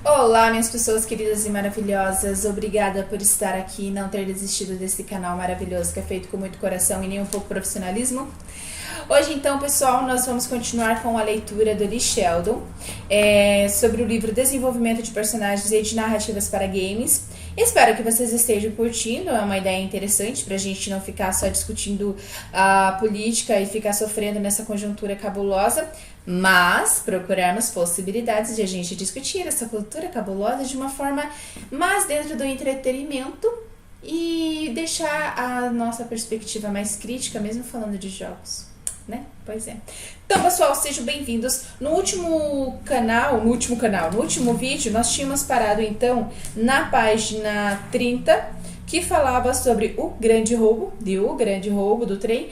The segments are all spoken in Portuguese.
Olá, minhas pessoas queridas e maravilhosas, obrigada por estar aqui e não ter desistido desse canal maravilhoso que é feito com muito coração e nem um pouco profissionalismo. Hoje então, pessoal, nós vamos continuar com a leitura do Lee Sheldon sobre o livro Desenvolvimento de Personagens e de Narrativas para Games. Espero que vocês estejam curtindo, é uma ideia interessante para a gente não ficar só discutindo a política e ficar sofrendo nessa conjuntura cabulosa, mas procurarmos possibilidades de a gente discutir essa cultura cabulosa de uma forma mais dentro do entretenimento e deixar a nossa perspectiva mais crítica, mesmo falando de jogos, né? Pois é. Então, pessoal, sejam bem-vindos. No último vídeo, nós tínhamos parado, então, na página 30, que falava sobre o grande roubo do trem,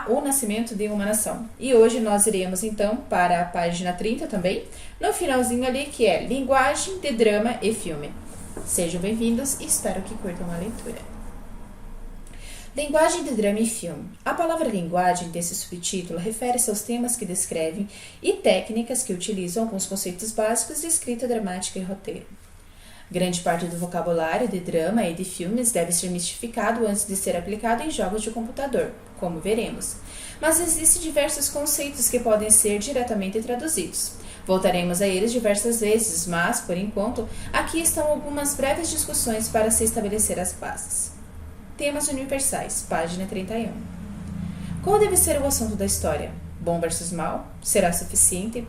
o nascimento de uma nação. E hoje nós iremos, então, para a página 30 também, no finalzinho ali, que é linguagem de drama e filme. Sejam bem-vindos e espero que curtam a leitura. Linguagem de drama e filme. A palavra linguagem desse subtítulo refere-se aos temas que descrevem e técnicas que utilizam alguns conceitos básicos de escrita dramática e roteiro. Grande parte do vocabulário de drama e de filmes deve ser mistificado antes de ser aplicado em jogos de computador, como veremos. Mas existem diversos conceitos que podem ser diretamente traduzidos. Voltaremos a eles diversas vezes, mas, por enquanto, aqui estão algumas breves discussões para se estabelecer as bases. Temas universais, página 31. Qual deve ser o assunto da história? Bom versus mal? Será suficiente?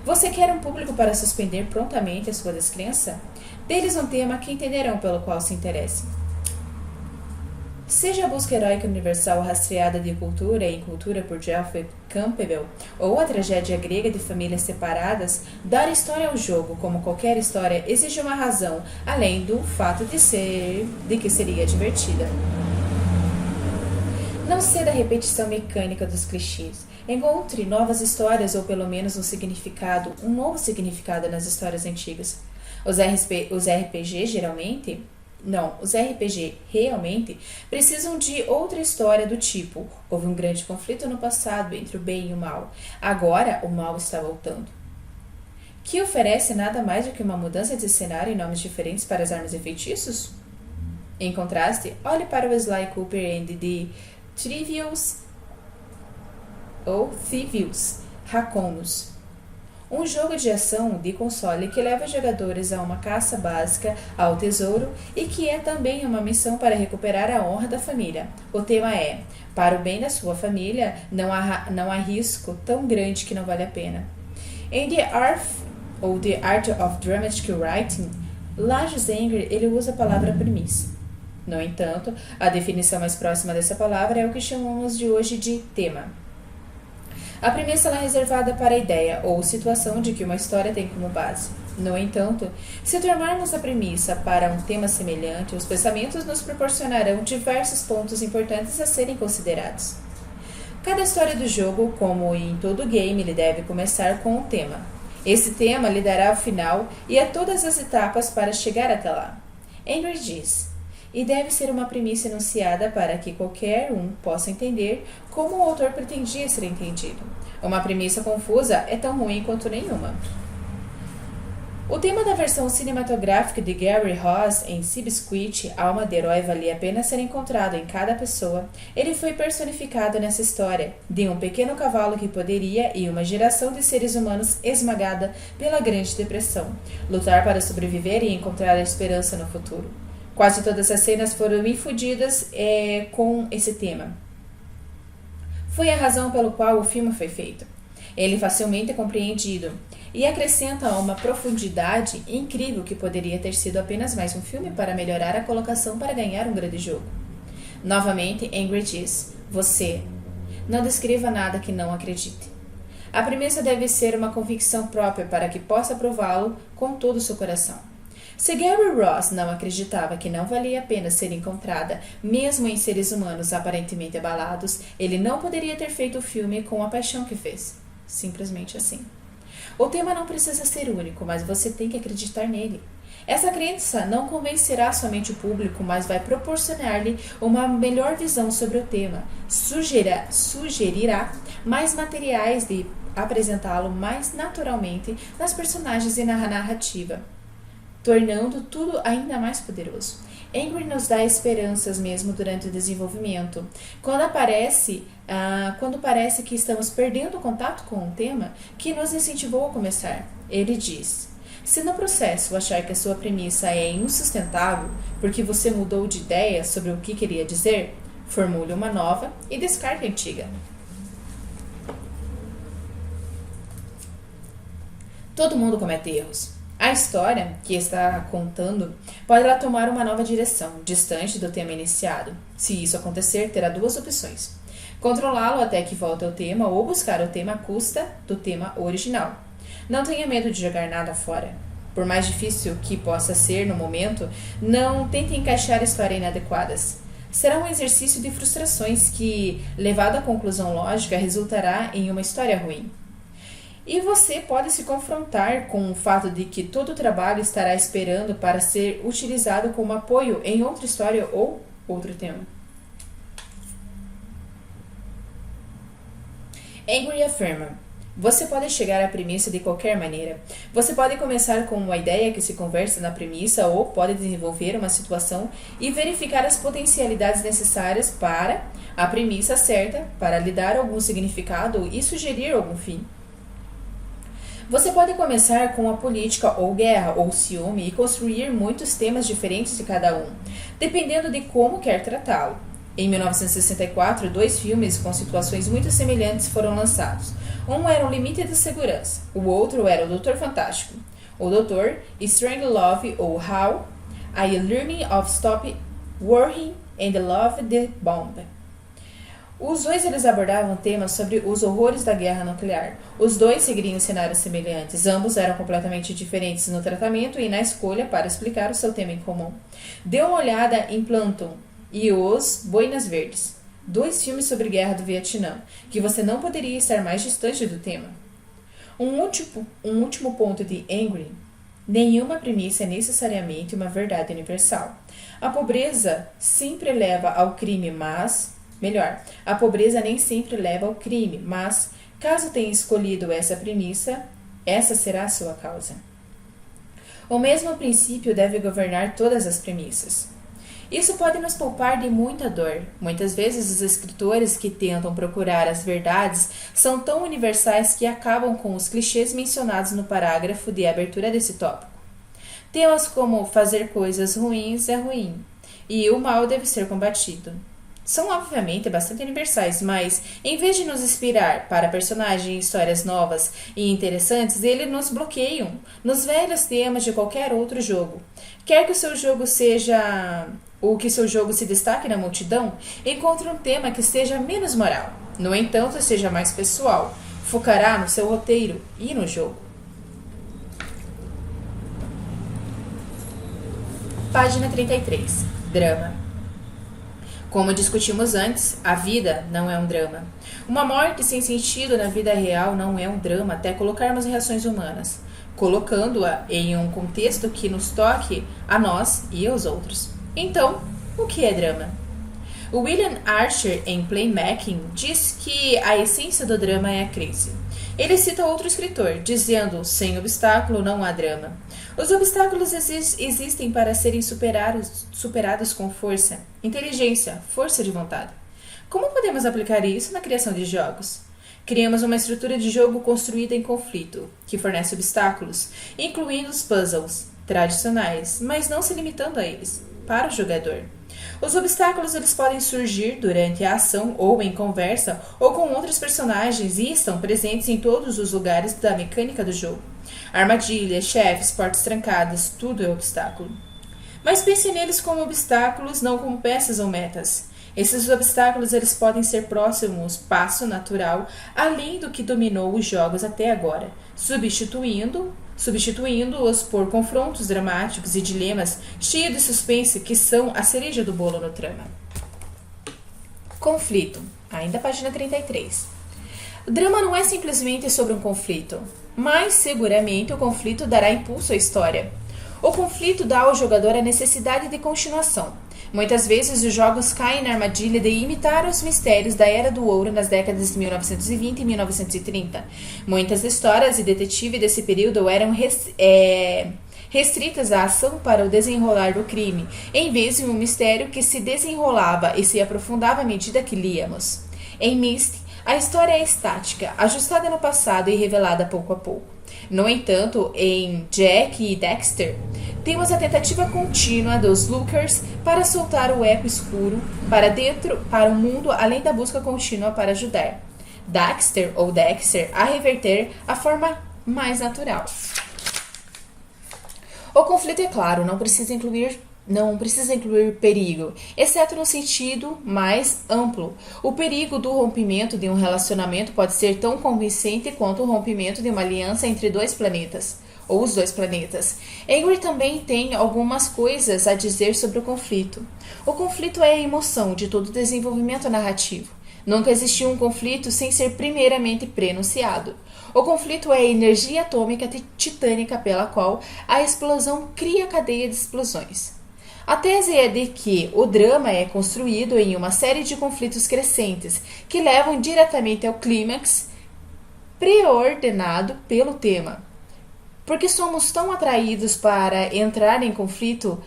Você quer um público para suspender prontamente a sua descrença? Deles um tema que entenderão pelo qual se interessem. Seja a busca heróica universal rastreada de cultura em cultura por Jeffrey Campbell, ou a tragédia grega de famílias separadas, dar história ao jogo, como qualquer história, exige uma razão, além do fato de que seria divertida. Não ceda à repetição mecânica dos clichês. Encontre novas histórias ou pelo menos um novo significado nas histórias antigas. Os RPG realmente precisam de outra história do tipo: houve um grande conflito no passado entre o bem e o mal. Agora o mal está voltando. Que oferece nada mais do que uma mudança de cenário e nomes diferentes para as armas e feitiços? Em contraste, olhe para o Sly Cooper and the Thievius Raccoons, um jogo de ação de console que leva os jogadores a uma caça básica ao tesouro e que é também uma missão para recuperar a honra da família. O tema é: para o bem da sua família, não há risco tão grande que não vale a pena. Em The Art of Dramatic Writing, Lajos Zenger ele usa a palavra premissa. No entanto, a definição mais próxima dessa palavra é o que chamamos de hoje de tema. A premissa é reservada para a ideia ou situação de que uma história tem como base. No entanto, se tornarmos a premissa para um tema semelhante, os pensamentos nos proporcionarão diversos pontos importantes a serem considerados. Cada história do jogo, como em todo game, ele deve começar com um tema. Esse tema lhe dará o final e a todas as etapas para chegar até lá. Andrew diz: e deve ser uma premissa enunciada para que qualquer um possa entender como o autor pretendia ser entendido. Uma premissa confusa é tão ruim quanto nenhuma. O tema da versão cinematográfica de Gary Ross em Seabiscuit, Alma de Herói valia a pena ser encontrado em cada pessoa. Ele foi personificado nessa história, de um pequeno cavalo que poderia, e uma geração de seres humanos esmagada pela Grande Depressão, lutar para sobreviver e encontrar a esperança no futuro. Quase todas as cenas foram infundidas com esse tema. Foi a razão pela qual o filme foi feito. Ele facilmente é compreendido e acrescenta uma profundidade incrível que poderia ter sido apenas mais um filme para melhorar a colocação para ganhar um grande jogo. Novamente, Ingrid diz: você não descreva nada que não acredite. A premissa deve ser uma convicção própria para que possa prová-lo com todo o seu coração. Se Gary Ross não acreditava que não valia a pena ser encontrada, mesmo em seres humanos aparentemente abalados, ele não poderia ter feito o filme com a paixão que fez. Simplesmente assim. O tema não precisa ser único, mas você tem que acreditar nele. Essa crença não convencerá somente o público, mas vai proporcionar-lhe uma melhor visão sobre o tema. Sugerirá mais materiais de apresentá-lo mais naturalmente nas personagens e na narrativa. tornando tudo ainda mais poderoso. Angry nos dá esperanças mesmo durante o desenvolvimento. Quando parece que estamos perdendo contato com um tema que nos incentivou a começar. Ele diz: se no processo achar que a sua premissa é insustentável porque você mudou de ideia sobre o que queria dizer, formule uma nova e descarte a antiga. Todo mundo comete erros. A história que está contando poderá tomar uma nova direção, distante do tema iniciado. Se isso acontecer, terá duas opções: controlá-lo até que volte ao tema ou buscar o tema à custa do tema original. Não tenha medo de jogar nada fora. Por mais difícil que possa ser no momento, não tente encaixar histórias inadequadas. Será um exercício de frustrações que, levado à conclusão lógica, resultará em uma história ruim. E você pode se confrontar com o fato de que todo o trabalho estará esperando para ser utilizado como apoio em outra história ou outro tema. Angry afirma: você pode chegar à premissa de qualquer maneira. Você pode começar com uma ideia que se conversa na premissa ou pode desenvolver uma situação e verificar as potencialidades necessárias para a premissa certa, para lhe dar algum significado e sugerir algum fim. Você pode começar com a política ou guerra ou ciúme e construir muitos temas diferentes de cada um, dependendo de como quer tratá-lo. Em 1964, 2 filmes com situações muito semelhantes foram lançados. Um era O Limite da Segurança, o outro era O Doutor Fantástico. O Doutor, Strangelove ou How, I Learning of Stop Worrying and Love the Bomb. Os dois eles abordavam temas sobre os horrores da guerra nuclear. Os dois seguiriam cenários semelhantes. Ambos eram completamente diferentes no tratamento e na escolha para explicar o seu tema em comum. Dê uma olhada em Planton e Os Boinas Verdes, 2 filmes sobre guerra do Vietnã, que você não poderia estar mais distante do tema. Um último ponto de Angry: nenhuma premissa é necessariamente uma verdade universal. A pobreza sempre leva ao crime, a pobreza nem sempre leva ao crime, mas, caso tenha escolhido essa premissa, essa será a sua causa. O mesmo princípio deve governar todas as premissas. Isso pode nos poupar de muita dor. Muitas vezes os escritores que tentam procurar as verdades são tão universais que acabam com os clichês mencionados no parágrafo de abertura desse tópico. Temas como fazer coisas ruins é ruim e o mal deve ser combatido são obviamente bastante universais, mas em vez de nos inspirar para personagens e histórias novas e interessantes, eles nos bloqueiam nos velhos temas de qualquer outro jogo. Quer que o seu jogo seja ou que seu jogo se destaque na multidão, encontre um tema que seja menos moral. No entanto, seja mais pessoal, focará no seu roteiro e no jogo. Página 33. Drama. Como discutimos antes, a vida não é um drama. Uma morte sem sentido na vida real não é um drama até colocarmos reações humanas, colocando-a em um contexto que nos toque a nós e aos outros. Então, o que é drama? O William Archer, em Playmaking, diz que a essência do drama é a crise. Ele cita outro escritor, dizendo: sem obstáculo não há drama. Os obstáculos existem para serem superados com força, inteligência, força de vontade. Como podemos aplicar isso na criação de jogos? Criamos uma estrutura de jogo construída em conflito, que fornece obstáculos, incluindo os puzzles tradicionais, mas não se limitando a eles, para o jogador. Os obstáculos eles podem surgir durante a ação ou em conversa ou com outros personagens e estão presentes em todos os lugares da mecânica do jogo. Armadilhas, chefes, portas trancadas, tudo é obstáculo. Mas pense neles como obstáculos, não como peças ou metas. Esses obstáculos eles podem ser próximos passo natural, além do que dominou os jogos até agora, substituindo-os por confrontos dramáticos e dilemas cheios de suspense que são a cereja do bolo no trama. Conflito. Ainda página 33. O drama não é simplesmente sobre um conflito, mas seguramente o conflito dará impulso à história. O conflito dá ao jogador a necessidade de continuação. Muitas vezes os jogos caem na armadilha de imitar os mistérios da Era do Ouro nas décadas de 1920 e 1930. Muitas histórias de detetive desse período eram restritas à ação para o desenrolar do crime, em vez de um mistério que se desenrolava e se aprofundava à medida que líamos. Em Myst, a história é estática, ajustada no passado e revelada pouco a pouco. No entanto, em Jack e Dexter, temos a tentativa contínua dos Lookers para soltar o eco escuro para dentro, para o mundo, além da busca contínua para ajudar Dexter a reverter a forma mais natural. O conflito, é claro, não precisa incluir perigo, exceto no sentido mais amplo. O perigo do rompimento de um relacionamento pode ser tão convincente quanto o rompimento de uma aliança entre dois planetas, ou os dois planetas. Angry também tem algumas coisas a dizer sobre o conflito. O conflito é a emoção de todo desenvolvimento narrativo. Nunca existiu um conflito sem ser primeiramente prenunciado. O conflito é a energia atômica titânica pela qual a explosão cria a cadeia de explosões. A tese é de que o drama é construído em uma série de conflitos crescentes que levam diretamente ao clímax preordenado pelo tema. Porque somos tão atraídos para entrar em conflito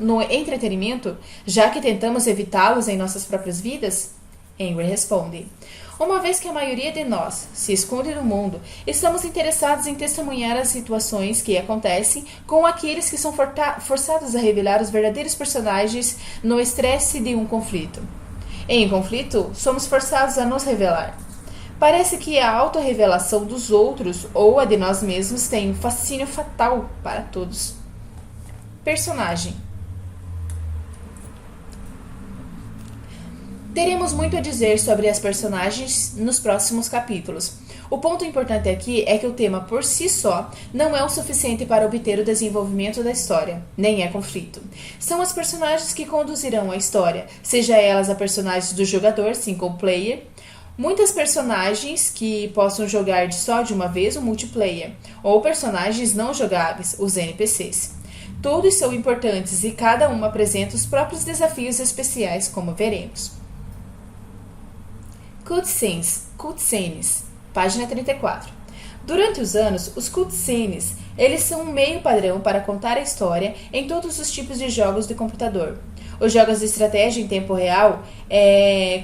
no entretenimento, já que tentamos evitá-los em nossas próprias vidas? Angry responde: uma vez que a maioria de nós se esconde do mundo, estamos interessados em testemunhar as situações que acontecem com aqueles que são forçados a revelar os verdadeiros personagens no estresse de um conflito. Em conflito, somos forçados a nos revelar. Parece que a autorrevelação dos outros ou a de nós mesmos tem um fascínio fatal para todos. Personagem. Teremos muito a dizer sobre as personagens nos próximos capítulos. O ponto importante aqui é que o tema por si só não é o suficiente para obter o desenvolvimento da história, nem é conflito. São as personagens que conduzirão a história, seja elas a personagem do jogador, single player, muitas personagens que possam jogar só de uma vez o multiplayer, ou personagens não jogáveis, os NPCs. Todos são importantes e cada um apresenta os próprios desafios especiais, como veremos. Cutscenes, página 34. Durante os anos, os cutscenes, eles são um meio padrão para contar a história em todos os tipos de jogos de computador. Os jogos de estratégia em tempo real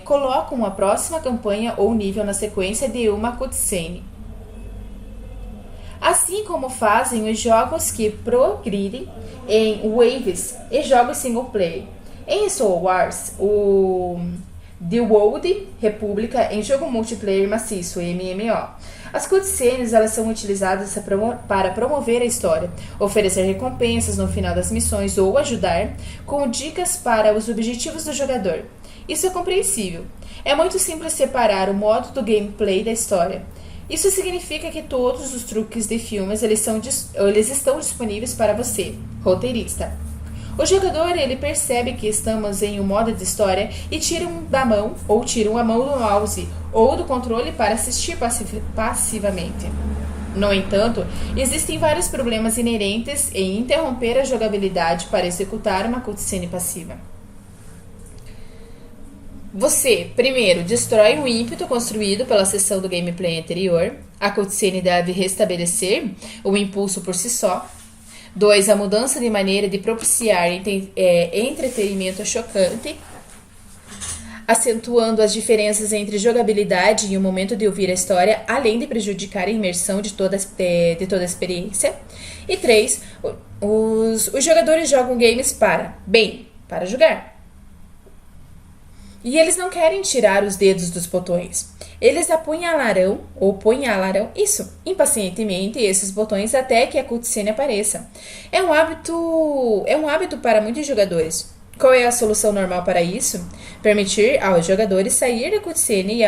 colocam a próxima campanha ou nível na sequência de uma cutscene. Assim como fazem os jogos que progridem em waves e jogos single player. Em Star Wars, The Old Republic em jogo multiplayer maciço, MMO. As cutscenes elas são utilizadas para promover a história, oferecer recompensas no final das missões ou ajudar com dicas para os objetivos do jogador. Isso é compreensível. É muito simples separar o modo do gameplay da história. Isso significa que todos os truques de filmes eles estão disponíveis para você, roteirista. O jogador ele percebe que estamos em um modo de história e tiram a mão do mouse ou do controle para assistir passivamente. No entanto, existem vários problemas inerentes em interromper a jogabilidade para executar uma cutscene passiva. Você, primeiro, destrói o ímpeto construído pela sessão do gameplay anterior. A cutscene deve restabelecer o impulso por si só. 2. A mudança de maneira de propiciar entretenimento chocante, acentuando as diferenças entre jogabilidade e o momento de ouvir a história, além de prejudicar a imersão de toda a experiência. E 3. Os jogadores jogam games para jogar. E eles não querem tirar os dedos dos botões. Eles apunhalarão impacientemente esses botões até que a cutscene apareça. É um hábito para muitos jogadores. Qual é a solução normal para isso? Permitir aos jogadores sair da cutscene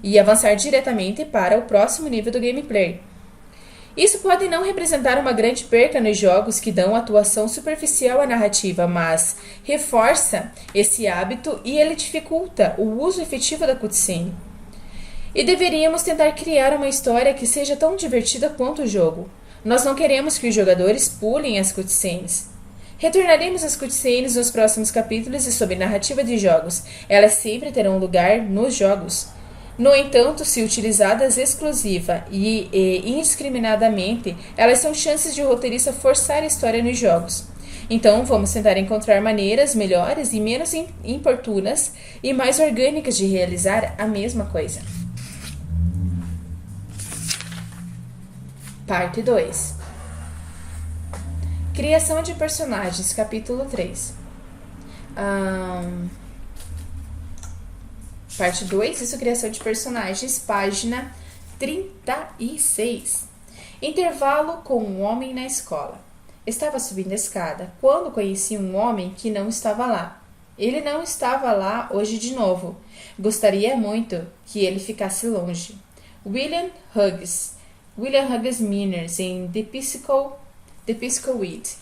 e avançar diretamente para o próximo nível do gameplay. Isso pode não representar uma grande perca nos jogos que dão atuação superficial à narrativa, mas reforça esse hábito e ele dificulta o uso efetivo da cutscene. E deveríamos tentar criar uma história que seja tão divertida quanto o jogo. Nós não queremos que os jogadores pulem as cutscenes. Retornaremos às cutscenes nos próximos capítulos e sobre narrativa de jogos. Elas sempre terão lugar nos jogos. No entanto, se utilizadas exclusiva e indiscriminadamente, elas são chances de o roteirista forçar a história nos jogos. Então, vamos tentar encontrar maneiras melhores e menos importunas e mais orgânicas de realizar a mesma coisa. Parte 2. Criação de personagens, capítulo 3. Parte 2, isso, criação de personagens, página 36. Intervalo com um homem na escola. Estava subindo a escada quando conheci um homem que não estava lá. Ele não estava lá hoje de novo. Gostaria muito que ele ficasse longe. William Hughes Manners, em The Piscal Weed.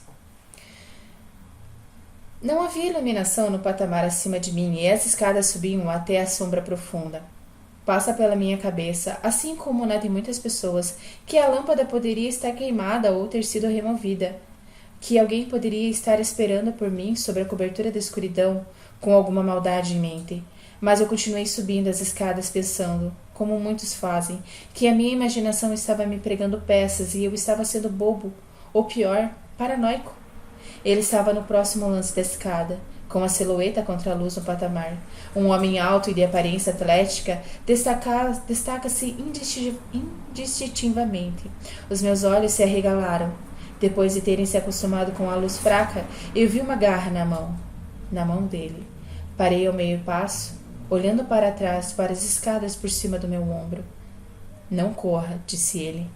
Não havia iluminação no patamar acima de mim e as escadas subiam até a sombra profunda. Passa pela minha cabeça, assim como na de muitas pessoas, que a lâmpada poderia estar queimada ou ter sido removida, que alguém poderia estar esperando por mim sobre a cobertura da escuridão, com alguma maldade em mente. Mas eu continuei subindo as escadas pensando, como muitos fazem, que a minha imaginação estava me pregando peças e eu estava sendo bobo, ou pior, paranoico. Ele estava no próximo lance da escada, com a silhueta contra a luz no patamar. Um homem alto e de aparência atlética destaca-se indistintivamente. Os meus olhos se arregalaram. Depois de terem se acostumado com a luz fraca, eu vi uma garra na mão dele. Parei ao meio passo, olhando para trás para as escadas por cima do meu ombro. Não corra, disse ele.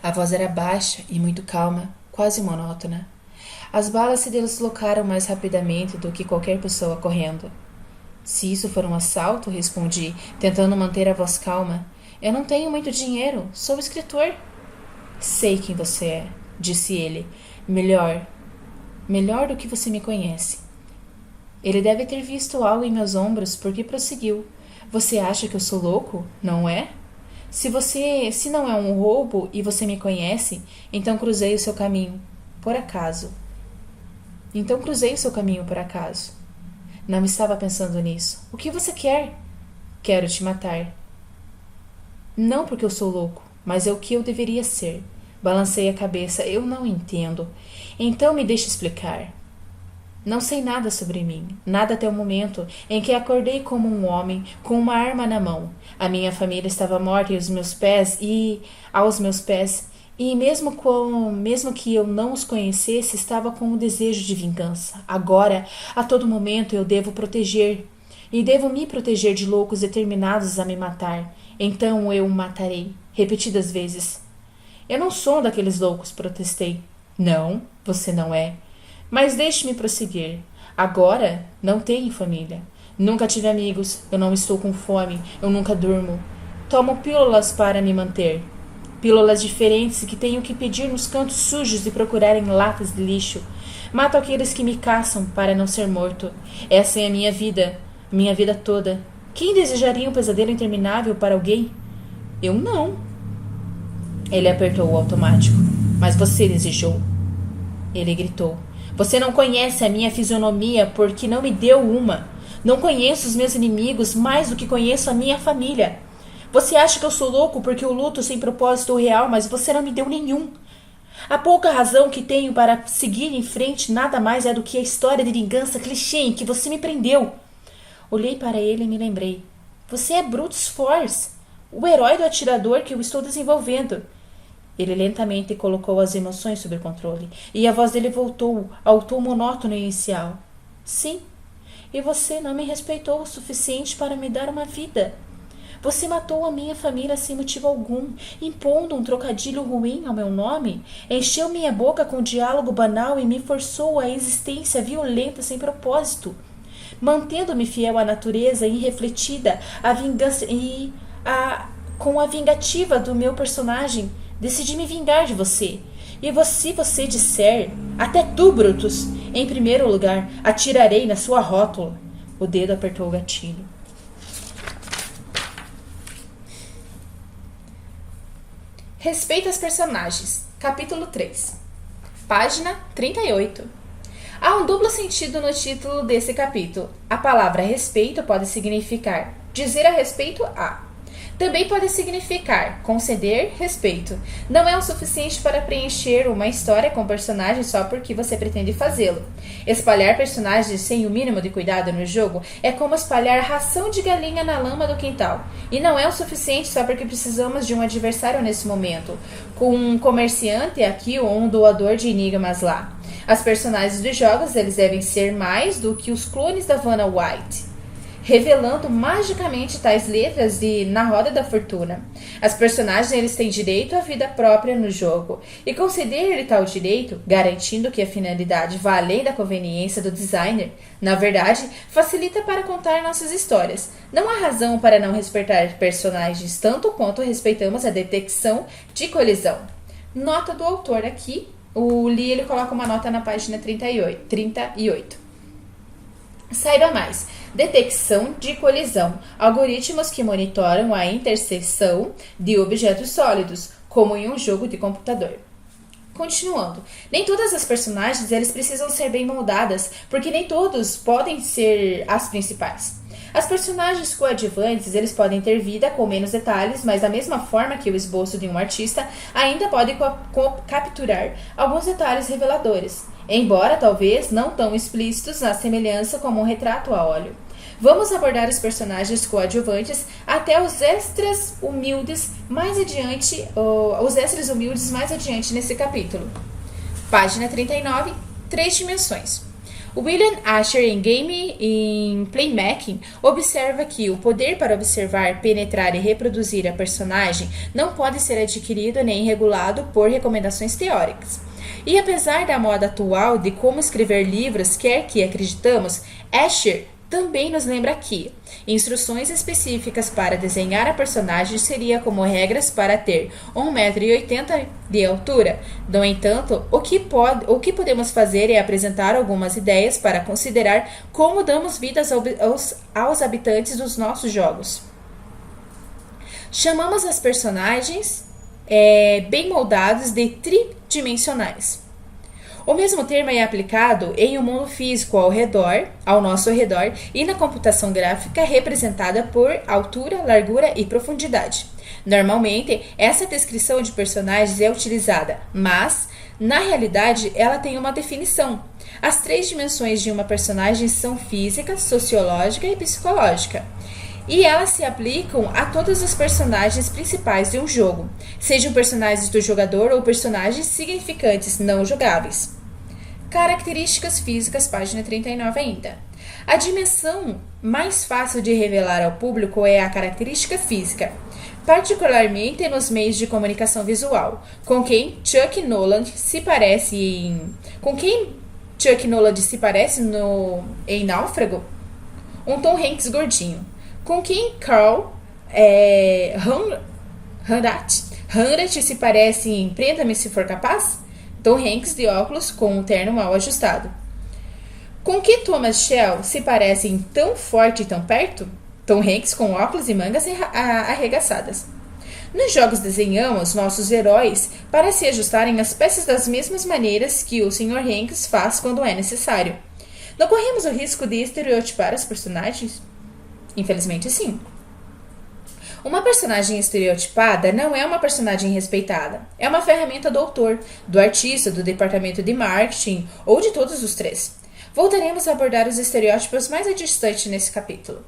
A voz era baixa e muito calma, quase monótona. As balas se deslocaram mais rapidamente do que qualquer pessoa correndo. Se isso for um assalto, respondi, tentando manter a voz calma. Eu não tenho muito dinheiro, sou escritor. Sei quem você é, disse ele. Melhor do que você me conhece. Ele deve ter visto algo em meus ombros, porque prosseguiu. Você acha que eu sou louco, não é? Se não é um roubo e você me conhece, então cruzei o seu caminho, por acaso. Não estava pensando nisso. O que você quer? Quero te matar. Não porque eu sou louco, mas é o que eu deveria ser. Balancei a cabeça. Eu não entendo. Então me deixe explicar. Não sei nada sobre mim, nada até o momento em que acordei como um homem com uma arma na mão. A minha família estava morta aos meus pés e mesmo que eu não os conhecesse, estava com um desejo de vingança. Agora, a todo momento, eu devo me proteger de loucos determinados a me matar. Então eu o matarei, repetidas vezes. Eu não sou um daqueles loucos, protestei. Não, você não é. Mas deixe-me prosseguir. Agora não tenho família. Nunca tive amigos, eu não estou com fome, eu nunca durmo. Tomo pílulas para me manter. Pílulas diferentes que tenho que pedir nos cantos sujos e procurar em latas de lixo. Mato aqueles que me caçam para não ser morto. Essa é a minha vida toda. Quem desejaria um pesadelo interminável para alguém? Eu não. Ele apertou o automático. Mas você desejou. Ele gritou. Você não conhece a minha fisionomia porque não me deu uma. Não conheço os meus inimigos mais do que conheço a minha família. Você acha que eu sou louco porque eu luto sem propósito real, mas você não me deu nenhum. A pouca razão que tenho para seguir em frente nada mais é do que a história de vingança clichê em que você me prendeu. Olhei para ele e me lembrei. Você é Brutus Force, o herói do atirador que eu estou desenvolvendo. Ele lentamente colocou as emoções sob controle e a voz dele voltou ao tom monótono inicial. Sim, e você não me respeitou o suficiente para me dar uma vida. Você matou a minha família sem motivo algum, impondo um trocadilho ruim ao meu nome, encheu minha boca com um diálogo banal e me forçou à existência violenta sem propósito. Mantendo-me fiel à natureza irrefletida, com a vingativa do meu personagem, decidi me vingar de você. E se você disser, até tu, Brutus, em primeiro lugar, atirarei na sua rótula. O dedo apertou o gatilho. Respeita as personagens. Capítulo 3. Página 38. Há um duplo sentido no título desse capítulo. A palavra respeito pode significar dizer a respeito a. Também pode significar conceder respeito. Não é o suficiente para preencher uma história com personagens só porque você pretende fazê-lo. Espalhar personagens sem o mínimo de cuidado no jogo é como espalhar ração de galinha na lama do quintal. E não é o suficiente só porque precisamos de um adversário nesse momento, com um comerciante aqui ou um doador de enigmas lá. As personagens dos jogos eles devem ser mais do que os clones da Vanna White, revelando magicamente tais letras na roda da fortuna. As personagens eles têm direito à vida própria no jogo, e conceder tal direito, garantindo que a finalidade vá além da conveniência do designer, na verdade, facilita para contar nossas histórias. Não há razão para não respeitar personagens tanto quanto respeitamos a detecção de colisão. Nota do autor aqui, o Lee ele coloca uma nota na página 38. Saiba mais. Detecção de colisão. Algoritmos que monitoram a interseção de objetos sólidos, como em um jogo de computador. Continuando. Nem todas as personagens eles precisam ser bem moldadas, porque nem todos podem ser as principais. As personagens coadjuvantes eles podem ter vida com menos detalhes, mas da mesma forma que o esboço de um artista ainda pode capturar alguns detalhes reveladores, embora talvez não tão explícitos na semelhança como um retrato a óleo. Vamos abordar os personagens coadjuvantes até os extras humildes mais adiante nesse capítulo. Página 39, 3 dimensões. William Asher, em Game in Playmaking, observa que o poder para observar, penetrar e reproduzir a personagem não pode ser adquirido nem regulado por recomendações teóricas. E apesar da moda atual de como escrever livros quer que acreditamos, Asher também nos lembra que instruções específicas para desenhar a personagem seria como regras para ter 1,80 m de altura. No entanto, o que podemos fazer é apresentar algumas ideias para considerar como damos vida aos habitantes dos nossos jogos. Chamamos as personagens bem moldados de tridimensionais. O mesmo termo é aplicado em um mundo físico ao nosso redor, e na computação gráfica representada por altura, largura e profundidade. Normalmente, essa descrição de personagens é utilizada, mas, na realidade, ela tem uma definição. As 3 dimensões de uma personagem são física, sociológica e psicológica. E elas se aplicam a todos os personagens principais de um jogo, sejam personagens do jogador ou personagens significantes não jogáveis. Características físicas, página 39 ainda. A dimensão mais fácil de revelar ao público é a característica física, particularmente nos meios de comunicação visual, com quem Chuck Noland se parece em Náufrago? Um Tom Hanks gordinho. Com quem Carl Hamrat se parece em Prenda-me se for capaz? Tom Hanks de óculos com um terno mal ajustado. Com que Thomas Shell se parece em Tão Forte e Tão Perto? Tom Hanks com óculos e mangas arregaçadas. Nos jogos desenhamos nossos heróis para se ajustarem às peças das mesmas maneiras que o Sr. Hanks faz quando é necessário. Não corremos o risco de estereotipar os personagens? Infelizmente, sim. Uma personagem estereotipada não é uma personagem respeitada. É uma ferramenta do autor, do artista, do departamento de marketing ou de todos os 3. Voltaremos a abordar os estereótipos mais adiante nesse capítulo.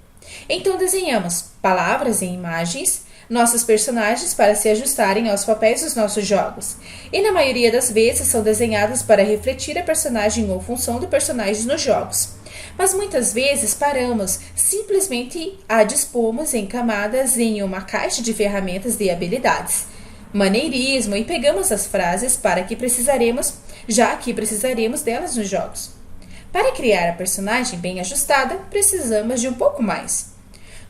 Então, desenhamos palavras e imagens, nossos personagens para se ajustarem aos papéis dos nossos jogos. E na maioria das vezes são desenhados para refletir a personagem ou função do personagem nos jogos. Mas muitas vezes paramos, simplesmente a dispomos em camadas em uma caixa de ferramentas de habilidades, maneirismo, e pegamos as frases já que precisaremos delas nos jogos. Para criar a personagem bem ajustada, precisamos de um pouco mais.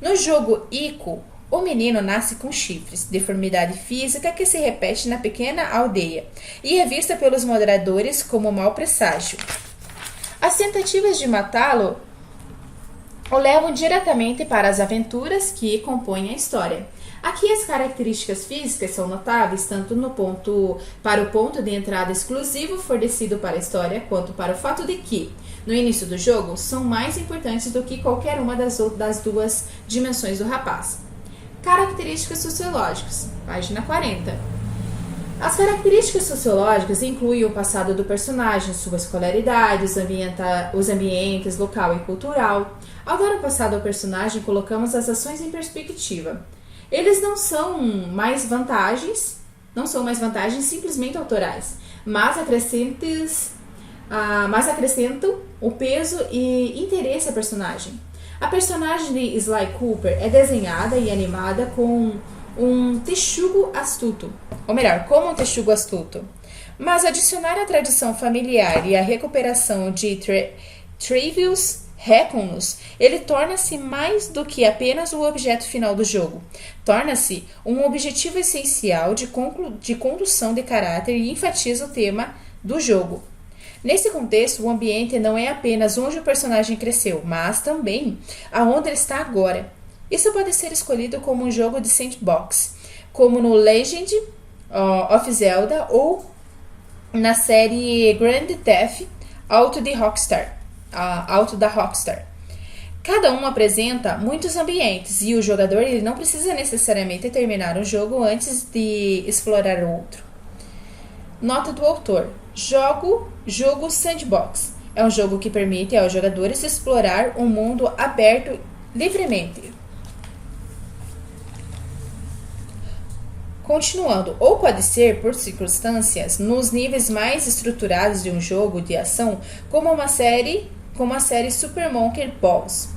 No jogo Ico, o menino nasce com chifres, deformidade física que se repete na pequena aldeia e é vista pelos moderadores como mau presságio. As tentativas de matá-lo o levam diretamente para as aventuras que compõem a história. Aqui as características físicas são notáveis tanto para o ponto de entrada exclusivo fornecido para a história, quanto para o fato de que, no início do jogo, são mais importantes do que qualquer uma das duas dimensões do rapaz. Características sociológicas, página 40. As características sociológicas incluem o passado do personagem, sua escolaridade, os ambientes local e cultural. Ao dar o passado ao personagem, colocamos as ações em perspectiva. Eles não são mais vantagens simplesmente autorais, mas acrescentam o peso e interesse à personagem. A personagem de Sly Cooper é desenhada e animada com um texugo astuto, ou melhor, como um texugo astuto. Mas adicionar a tradição familiar e a recuperação de Trevius Reckonus, ele torna-se mais do que apenas o objeto final do jogo. Torna-se um objetivo essencial de condução de caráter e enfatiza o tema do jogo. Nesse contexto, o ambiente não é apenas onde o personagem cresceu, mas também aonde ele está agora. Isso pode ser escolhido como um jogo de sandbox, como no Legend of Zelda ou na série Grand Theft Auto da Rockstar. Cada um apresenta muitos ambientes e o jogador ele não precisa necessariamente terminar um jogo antes de explorar outro. Nota do autor: jogo sandbox. É um jogo que permite aos jogadores explorar um mundo aberto livremente. Continuando, ou pode ser, por circunstâncias, nos níveis mais estruturados de um jogo de ação, como a série Super Monkey Balls.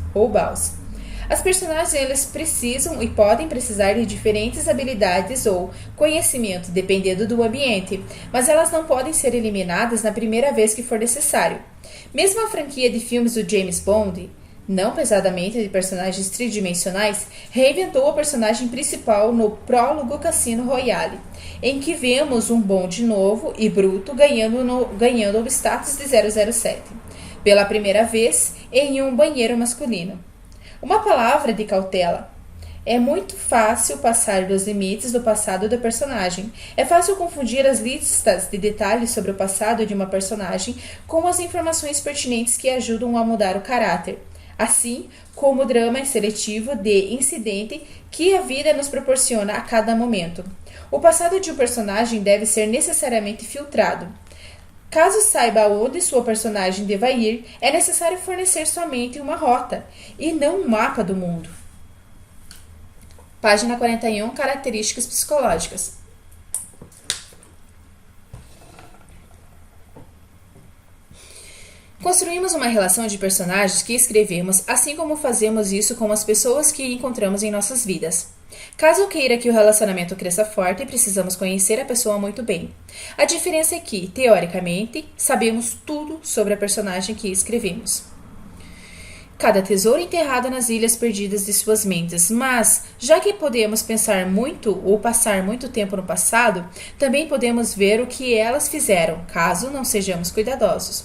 As personagens eles precisam e podem precisar de diferentes habilidades ou conhecimento, dependendo do ambiente, mas elas não podem ser eliminadas na primeira vez que for necessário. Mesmo a franquia de filmes do James Bond, não pesadamente de personagens tridimensionais, reinventou o personagem principal no prólogo Cassino Royale, em que vemos um Bond novo e bruto ganhando o status de 007, pela primeira vez em um banheiro masculino. Uma palavra de cautela. É muito fácil passar dos limites do passado do personagem. É fácil confundir as listas de detalhes sobre o passado de uma personagem com as informações pertinentes que ajudam a mudar o caráter, assim como o drama seletivo de incidente que a vida nos proporciona a cada momento. O passado de um personagem deve ser necessariamente filtrado. Caso saiba onde sua personagem deva ir, é necessário fornecer somente uma rota, e não um mapa do mundo. Página 41, características psicológicas. Construímos uma relação de personagens que escrevemos, assim como fazemos isso com as pessoas que encontramos em nossas vidas. Caso queira que o relacionamento cresça forte, precisamos conhecer a pessoa muito bem. A diferença é que, teoricamente, sabemos tudo sobre a personagem que escrevemos. Cada tesouro enterrado nas ilhas perdidas de suas mentes, mas, já que podemos pensar muito ou passar muito tempo no passado, também podemos ver o que elas fizeram, caso não sejamos cuidadosos.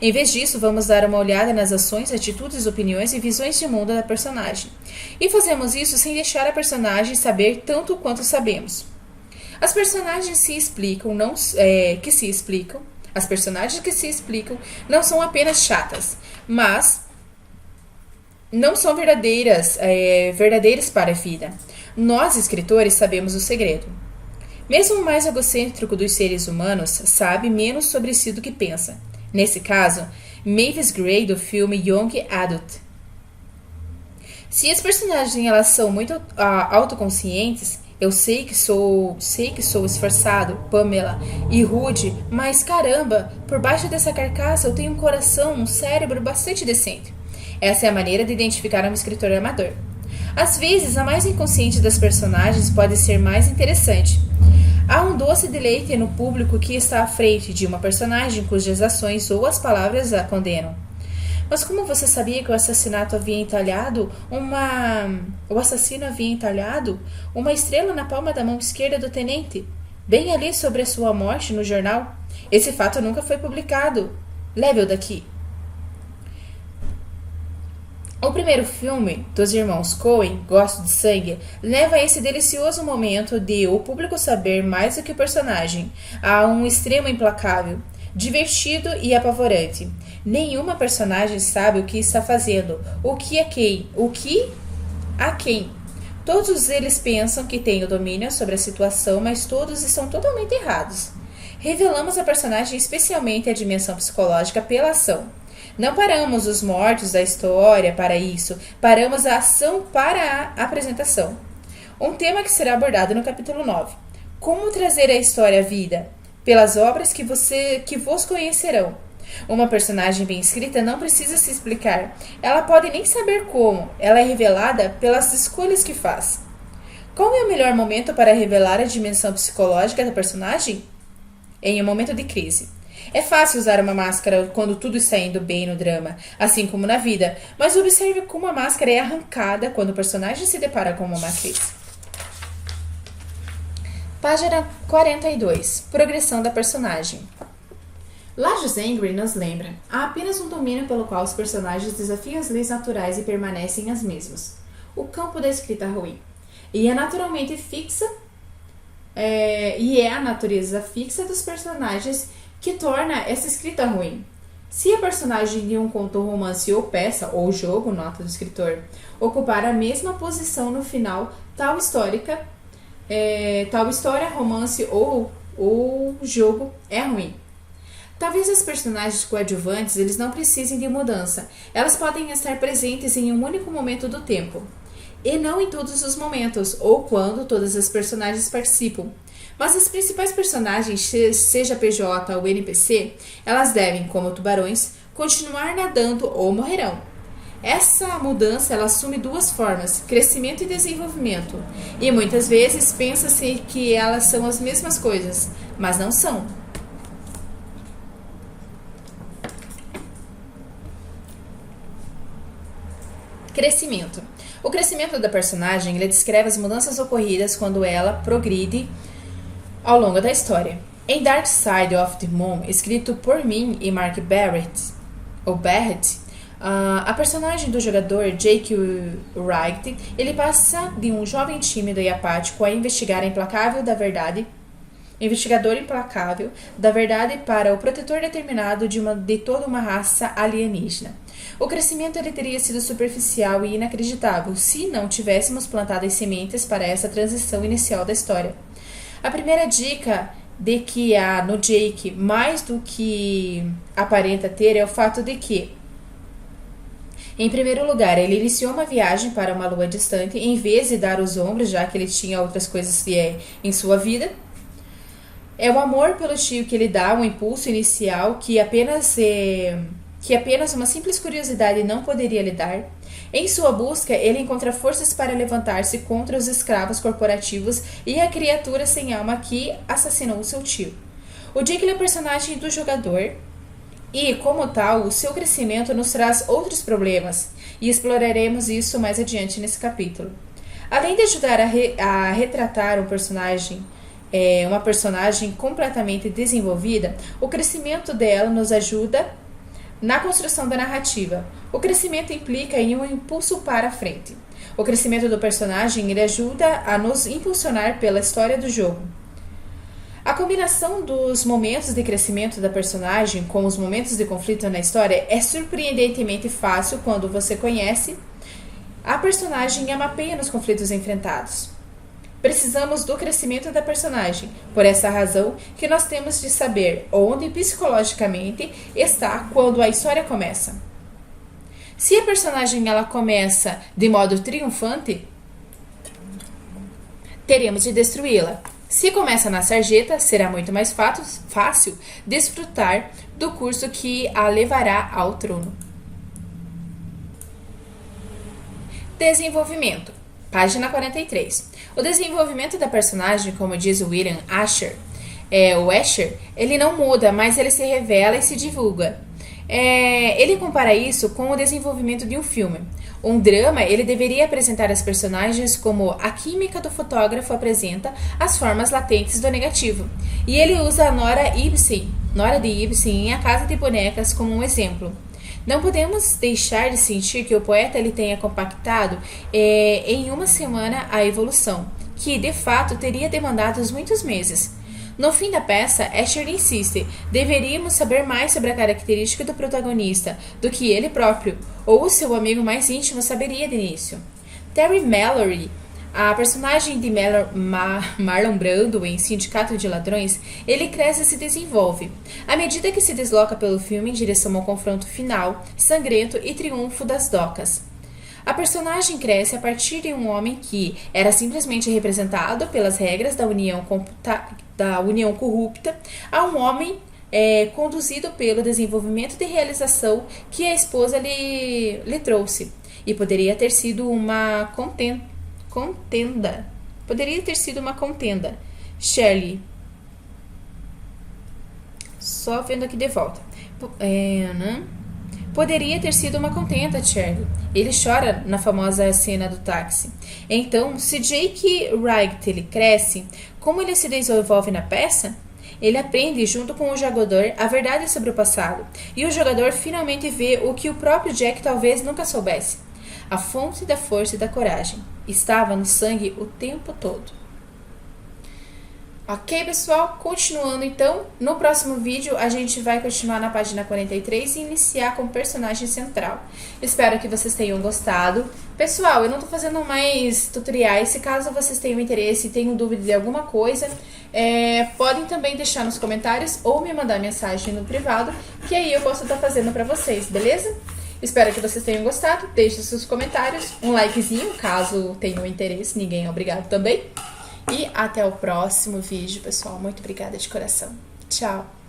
Em vez disso, vamos dar uma olhada nas ações, atitudes, opiniões e visões de mundo da personagem. E fazemos isso sem deixar a personagem saber tanto quanto sabemos. As personagens as personagens que se explicam não são apenas chatas, mas não são verdadeiras para a vida. Nós, escritores, sabemos o segredo. Mesmo o mais egocêntrico dos seres humanos sabe menos sobre si do que pensa. Nesse caso, Mavis Gray do filme Young Adult. Se as personagens elas são muito autoconscientes, eu sei que sou esforçado, Pamela, e rude, mas caramba, por baixo dessa carcaça eu tenho um coração, um cérebro bastante decente. Essa é a maneira de identificar um escritor amador. Às vezes, a mais inconsciente das personagens pode ser mais interessante. Há um doce deleite no público que está à frente de uma personagem cujas ações ou as palavras a condenam. Mas como você sabia que o assassino havia entalhado uma estrela na palma da mão esquerda do tenente, bem ali sobre a sua morte no jornal? Esse fato nunca foi publicado. Leve-o daqui. O primeiro filme dos irmãos Coen, Gosto de Sangue, leva a esse delicioso momento de o público saber mais do que o personagem, a um extremo implacável, divertido e apavorante. Nenhuma personagem sabe o que está fazendo, o que é quem, o que a quem. Todos eles pensam que têm o domínio sobre a situação, mas todos estão totalmente errados. Revelamos a personagem, especialmente a dimensão psicológica, pela ação. Não paramos os mortos da história para isso, paramos a ação para a apresentação. Um tema que será abordado no capítulo 9. Como trazer a história à vida? Pelas obras que vos conhecerão. Uma personagem bem escrita não precisa se explicar. Ela pode nem saber como. Ela é revelada pelas escolhas que faz. Qual é o melhor momento para revelar a dimensão psicológica da personagem? Em um momento de crise. É fácil usar uma máscara quando tudo está indo bem no drama, assim como na vida, mas observe como a máscara é arrancada quando o personagem se depara com uma crise. Página 42. Progressão da personagem. Lajos Angry nos lembra: há apenas um domínio pelo qual os personagens desafiam as leis naturais e permanecem as mesmas. O campo da escrita ruim. E é naturalmente fixa, e é a natureza fixa dos personagens que torna essa escrita ruim. Se a personagem de um conto, romance ou peça, ou jogo, nota do escritor, ocupar a mesma posição no final, tal história, romance ou jogo é ruim. Talvez os personagens coadjuvantes eles não precisem de mudança. Elas podem estar presentes em um único momento do tempo. E não em todos os momentos, ou quando todas as personagens participam. Mas as principais personagens, seja PJ ou NPC, elas devem, como tubarões, continuar nadando ou morrerão. Essa mudança ela assume duas formas, crescimento e desenvolvimento. E muitas vezes pensa-se que elas são as mesmas coisas, mas não são. Crescimento. O crescimento da personagem ele descreve as mudanças ocorridas quando ela progride ao longo da história. Em Dark Side of the Moon, escrito por mim e Mark Barrett, a personagem do jogador Jake Wright, ele passa de um jovem tímido e apático a investigador implacável da verdade para o protetor determinado de toda uma raça alienígena. O crescimento ele teria sido superficial e inacreditável se não tivéssemos plantado as sementes para essa transição inicial da história. A primeira dica de que há no Jake mais do que aparenta ter é o fato de que, em primeiro lugar, ele iniciou uma viagem para uma lua distante em vez de dar os ombros, já que ele tinha outras coisas em sua vida. É o amor pelo tio que ele dá um impulso inicial que apenas uma simples curiosidade não poderia lhe dar. Em sua busca, ele encontra forças para levantar-se contra os escravos corporativos e a criatura sem alma que assassinou seu tio. O Jake é o personagem do jogador e, como tal, o seu crescimento nos traz outros problemas e exploraremos isso mais adiante nesse capítulo. Além de ajudar a retratar uma personagem completamente desenvolvida, o crescimento dela nos ajuda na construção da narrativa. O crescimento implica em um impulso para a frente. O crescimento do personagem ele ajuda a nos impulsionar pela história do jogo. A combinação dos momentos de crescimento da personagem com os momentos de conflito na história é surpreendentemente fácil quando você conhece a personagem e a mapeia nos conflitos enfrentados. Precisamos do crescimento da personagem, por essa razão que nós temos de saber onde psicologicamente está quando a história começa. Se a personagem ela começa de modo triunfante, teremos de destruí-la. Se começa na sarjeta, será muito mais fácil desfrutar do curso que a levará ao trono. Desenvolvimento. Página 43. O desenvolvimento da personagem, como diz o William Asher, o Asher, ele não muda, mas ele se revela e se divulga. Ele compara isso com o desenvolvimento de um filme. Um drama, ele deveria apresentar as personagens como a química do fotógrafo apresenta as formas latentes do negativo. E ele usa a Nora de Ibsen em A Casa de Bonecas como um exemplo. Não podemos deixar de sentir que o poeta ele tenha compactado em uma semana a evolução, que de fato teria demandado muitos meses. No fim da peça, Escher insiste: deveríamos saber mais sobre a característica do protagonista do que ele próprio, ou o seu amigo mais íntimo saberia de início. Terry Mallory, a personagem de Marlon Brando em Sindicato de Ladrões, ele cresce e se desenvolve, à medida que se desloca pelo filme em direção ao confronto final, sangrento e triunfo das docas. A personagem cresce a partir de um homem que era simplesmente representado pelas regras da união corrupta a um homem conduzido pelo desenvolvimento de realização que a esposa lhe trouxe. E poderia ter sido uma contenda. Poderia ter sido uma contenda. Shirley. Só vendo aqui de volta. Poderia ter sido uma contenda, Charlie. Ele chora na famosa cena do táxi. Então, se Jake Wright cresce, como ele se desenvolve na peça? Ele aprende, junto com o jogador, a verdade sobre o passado. E o jogador finalmente vê o que o próprio Jack talvez nunca soubesse. A fonte da força e da coragem estava no sangue o tempo todo. Ok, pessoal? Continuando então, no próximo vídeo a gente vai continuar na página 43 e iniciar com o personagem central. Espero que vocês tenham gostado. Pessoal, eu não tô fazendo mais tutoriais, se caso vocês tenham interesse e tenham dúvida de alguma coisa, podem também deixar nos comentários ou me mandar mensagem no privado, que aí eu posso estar fazendo pra vocês, beleza? Espero que vocês tenham gostado, deixe seus comentários, um likezinho, caso tenham interesse, ninguém é obrigado também. E até o próximo vídeo, pessoal. Muito obrigada de coração. Tchau!